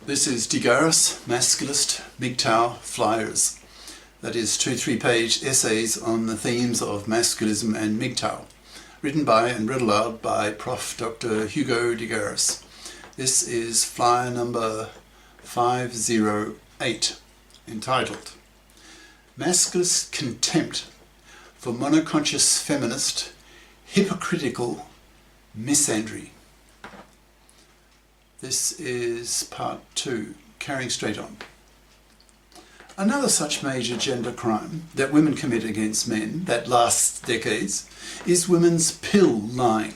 This is Garis, Masculist MGTOW flyers. That is 2 3-page essays on the themes of masculism and MGTOW, written by and read aloud by Prof. Dr. Hugo de Garis. This is flyer number 508, entitled Masculist Contempt for Monoconscious Feminist Hypocritical Misandry. This is part 2, carrying straight on. Another such major gender crime that women commit against men that lasts decades is women's pill lying,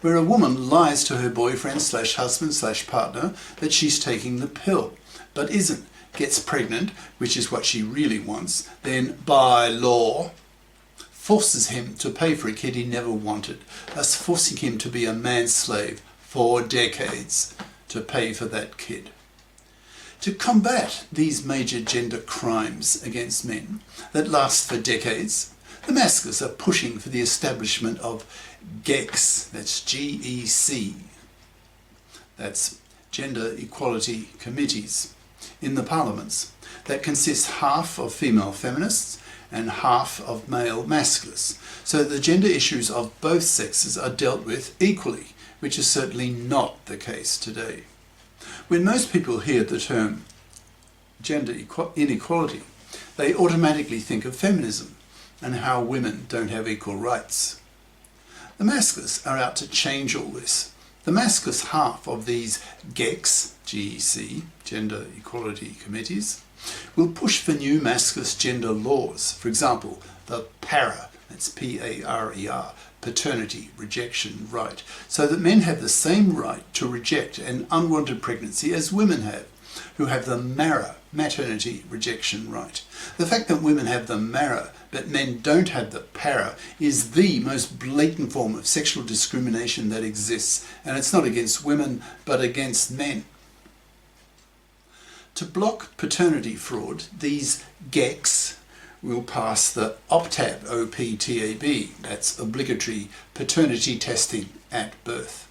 where a woman lies to her boyfriend/husband/partner that she's taking the pill, but isn't, gets pregnant, which is what she really wants, then by law forces him to pay for a kid he never wanted, thus forcing him to be a manslave for decades to pay for that kid. To combat these major gender crimes against men that last for decades, the masculists are pushing for the establishment of GEC, that's G-E-C, that's Gender Equality Committees, in the parliaments that consist half of female feminists and half of male masculists, so that the gender issues of both sexes are dealt with equally, which is certainly not the case today. When most people hear the term gender inequality, they automatically think of feminism and how women don't have equal rights. The masculists are out to change all this. The masculist half of these GECs, G-E-C, Gender Equality Committees, will push for new masculist gender laws. For example, the PARER, that's P-A-R-E-R, paternity rejection right, so that men have the same right to reject an unwanted pregnancy as women have, who have the MARA, maternity rejection right. The fact that women have the MARA but men don't have the PARA is the most blatant form of sexual discrimination that exists, and it's not against women but against men. To block paternity fraud, these GECs will pass the OPTAB, O-P-T-A-B, that's obligatory paternity testing at birth.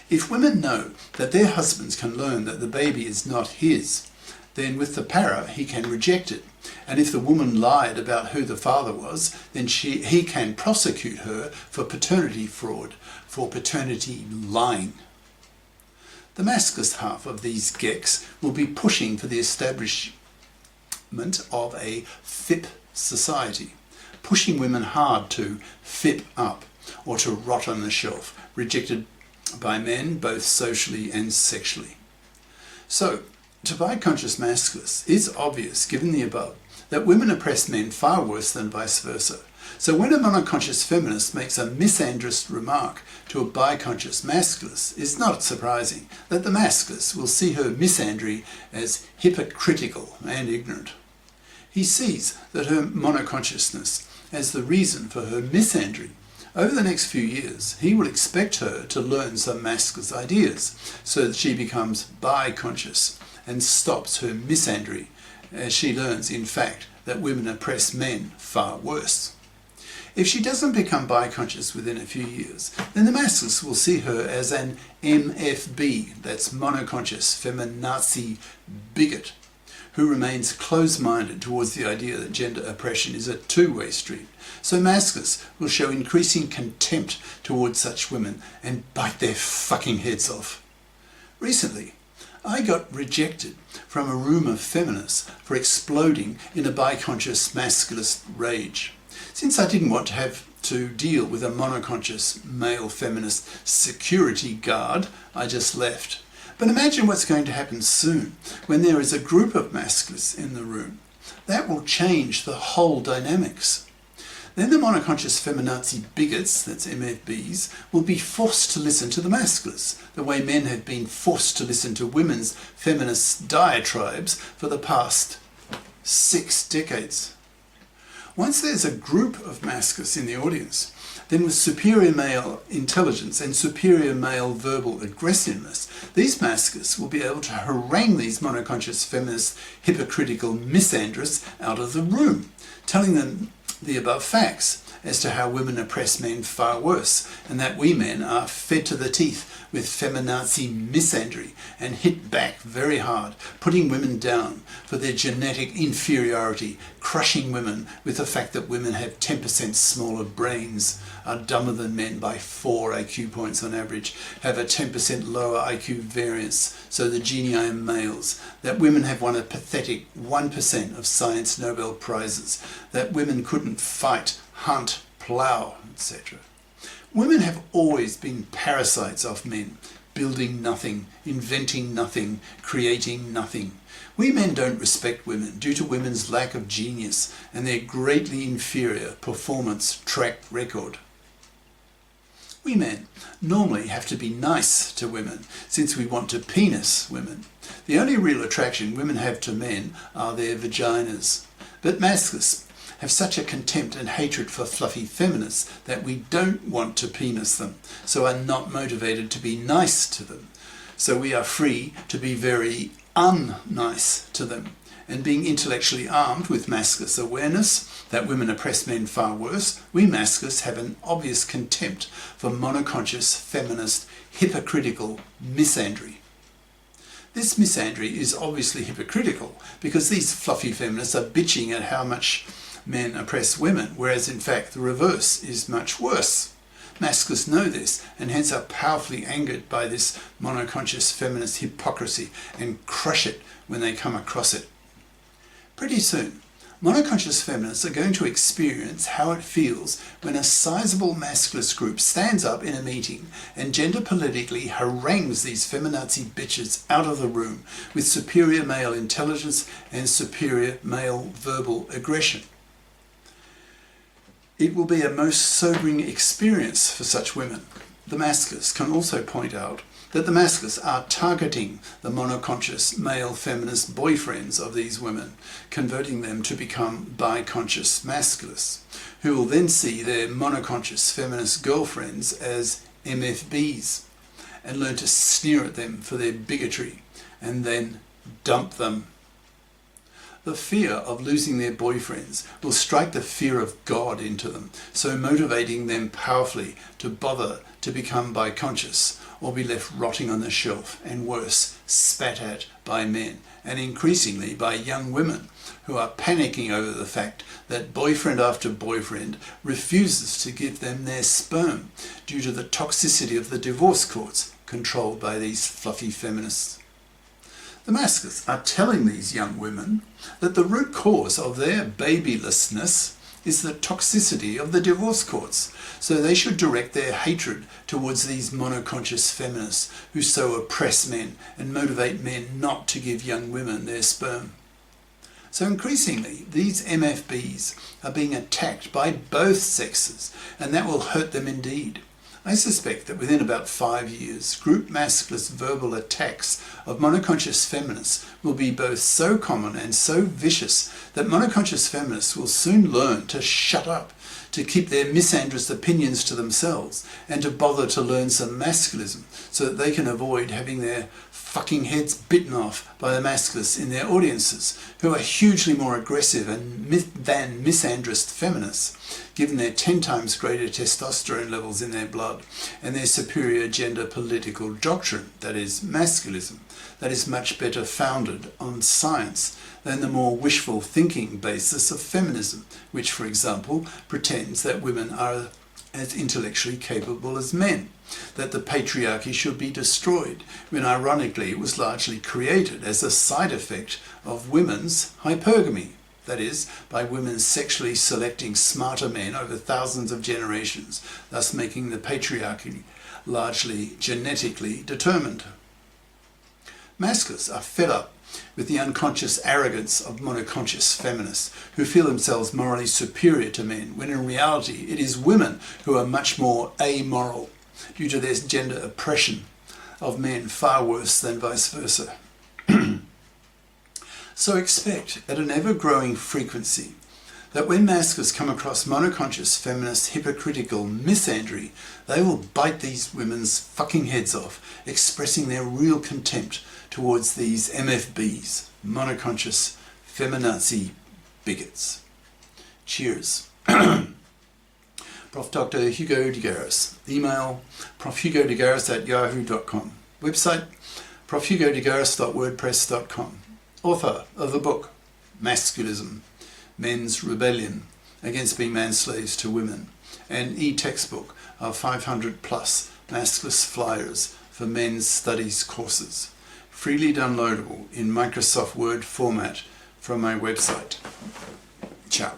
If women know that their husbands can learn that the baby is not his, then with the PARA he can reject it. And if the woman lied about who the father was, then he can prosecute her for paternity fraud, for paternity lying. The masculist half of these GECs will be pushing for the establishment of a FIP society, pushing women hard to FIP up or to rot on the shelf, rejected by men both socially and sexually. So, to bi-conscious masculists, it's obvious, given the above, that women oppress men far worse than vice versa. So when a monoconscious feminist makes a misandrist remark to a bi-conscious masculist, it's not surprising that the masculist will see her misandry as hypocritical and ignorant. He sees that her monoconsciousness as the reason for her misandry. Over the next few years, he will expect her to learn some masculist ideas so that she becomes bi-conscious and stops her misandry, as she learns, in fact, that women oppress men far worse. If she doesn't become bi-conscious within a few years, then the masculists will see her as an MFB, that's monoconscious feminazi bigot, who remains close-minded towards the idea that gender oppression is a two-way street. So masculists will show increasing contempt towards such women and bite their fucking heads off. Recently, I got rejected from a room of feminists for exploding in a bi-conscious masculist rage. Since I didn't want to have to deal with a monoconscious male feminist security guard, I just left. But imagine what's going to happen soon when there is a group of masculists in the room. That will change the whole dynamics. Then the monoconscious feminazi bigots, that's MFBs, will be forced to listen to the masculists, the way men have been forced to listen to women's feminist diatribes for the past 6 decades. Once there's a group of masculists in the audience, then with superior male intelligence and superior male verbal aggressiveness, these masculists will be able to harangue these monoconscious feminist hypocritical misandrists out of the room, telling them the above facts as to how women oppress men far worse, and that we men are fed to the teeth with feminazi misandry and hit back very hard, putting women down for their genetic inferiority, crushing women with the fact that women have 10% smaller brains, are dumber than men by 4 IQ points on average, have a 10% lower IQ variance, so the genii are males, that women have won a pathetic 1% of science Nobel Prizes, that women couldn't fight, hunt, plough, etc. Women have always been parasites of men, building nothing, inventing nothing, creating nothing. We men don't respect women due to women's lack of genius and their greatly inferior performance track record. We men normally have to be nice to women since we want to penis women. The only real attraction women have to men are their vaginas. But masculists have such a contempt and hatred for fluffy feminists that we don't want to penis them, so are not motivated to be nice to them. So we are free to be very unnice to them. And being intellectually armed with masculist awareness that women oppress men far worse, we masculists have an obvious contempt for monoconscious feminist hypocritical misandry. This misandry is obviously hypocritical because these fluffy feminists are bitching at how much men oppress women, whereas in fact the reverse is much worse. Masculists know this and hence are powerfully angered by this monoconscious feminist hypocrisy and crush it when they come across it. Pretty soon, monoconscious feminists are going to experience how it feels when a sizable masculist group stands up in a meeting and gender politically harangues these feminazi bitches out of the room with superior male intelligence and superior male verbal aggression. It will be a most sobering experience for such women. The masculists can also point out that the masculists are targeting the monoconscious male feminist boyfriends of these women, converting them to become bi-conscious masculists, who will then see their monoconscious feminist girlfriends as MFBs and learn to sneer at them for their bigotry and then dump them. The fear of losing their boyfriends will strike the fear of God into them, so motivating them powerfully to bother to become bi-conscious or be left rotting on the shelf and worse, spat at by men and increasingly by young women who are panicking over the fact that boyfriend after boyfriend refuses to give them their sperm due to the toxicity of the divorce courts controlled by these fluffy feminists. The masculists are telling these young women that the root cause of their babylessness is the toxicity of the divorce courts, so they should direct their hatred towards these monoconscious feminists who so oppress men and motivate men not to give young women their sperm. So increasingly, these MFBs are being attacked by both sexes, and that will hurt them indeed. I suspect that within about 5 years, group masculist verbal attacks of monoconscious feminists will be both so common and so vicious that monoconscious feminists will soon learn to shut up, to keep their misandrist opinions to themselves, and to bother to learn some masculism so that they can avoid having their fucking heads bitten off by the masculists in their audiences, who are hugely more aggressive than misandrist feminists, given their 10 times greater testosterone levels in their blood and their superior gender political doctrine, that is, masculism, that is much better founded on science than the more wishful thinking basis of feminism, which, for example, pretends that women are as intellectually capable as men, that the patriarchy should be destroyed, when ironically it was largely created as a side effect of women's hypergamy, that is, by women sexually selecting smarter men over thousands of generations, thus making the patriarchy largely genetically determined. Masculists are fed up with the unconscious arrogance of monoconscious feminists who feel themselves morally superior to men, when in reality it is women who are much more amoral due to their gender oppression of men far worse than vice versa. So expect at an ever-growing frequency that when masculists come across monoconscious feminist hypocritical misandry, they will bite these women's fucking heads off, expressing their real contempt towards these MFBs, monoconscious feminazi bigots. Cheers. Prof. Dr. Hugo de Garis. Email profhugodegaris@yahoo.com. Website profhugodegaris.wordpress.com. Author of the book Masculism, Men's Rebellion Against Being Manslaves to Women, an e-textbook of 500 plus masculist flyers for men's studies courses, freely downloadable in Microsoft Word format from my website. Ciao.